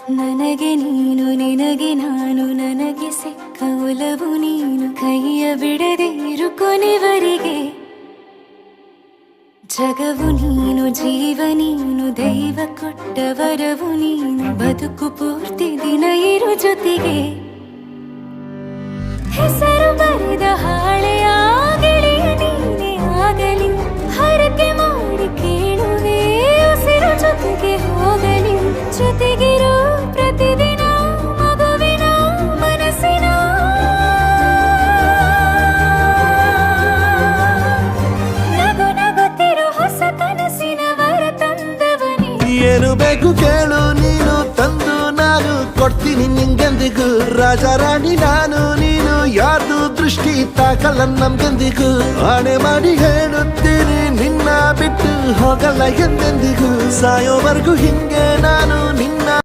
ನನಗೆ ನೀನು ನಿನಗೆ ನಾನು ನನಗೆ ಸಿಕ್ಕ ಒಲವು ನೀನು ಕೈಯ ಬಿಡದೆ ಇರು ಕೊನೆವರೆಗೆ ಜಗವು ನೀನು ಜೀವ ನೀನು ದೈವ ಕೊಟ್ಟ ವರವು ನೀನು ಬದುಕು ಪೂರ್ತಿ ದಿನ ಇರು ಜೊತೆಗೆ ಹೆಸರು ಬರೆದ ಹಾಳೆಯ ಗೆಳೆಯ ನೀನೆ ಆಗಲಿ ಹರಕೆ ಮಾಡಿ ಕೇಳುವೆ ಉಸಿರು ಜೊತೆಗೆ ಹೋಗಲಿ ಜೊತೆಗಿರೋ ಪ್ರತಿದಿನ ಮಗುವಿನ ಮನಸ್ಸಿನ ನಗು ನಗುತ್ತಿರೋ ಹೊಸ ಕನಸಿನ ವರ ತಂದವನೇ ಏನು ಬೇಕು ಕೇಳು ನೀನು ತಂದು ನಾನು ಕೊಡ್ತೀನಿ ನಿಂಗೆಂದಿಗೂ ರಾಜ ರಾಣಿ ನಾನು ನೀನು ಯಾರ್ದು ದೃಷ್ಟಿ ತಾಕಲ್ಲ ನಮ್ಗೆಂದಿಗೂ ಆಣೆ ಮಾಡಿ ಹೇಳುತ್ತೀನಿ ನಿನ್ನ ಬಿಟ್ಟು ಹೋಗಲ್ಲ ಎಂದೆಂದಿಗೂ ಸಾಯೋವರೆಗೂ ಹಿಂಗೆ ನಾನು ನಿನ್ನ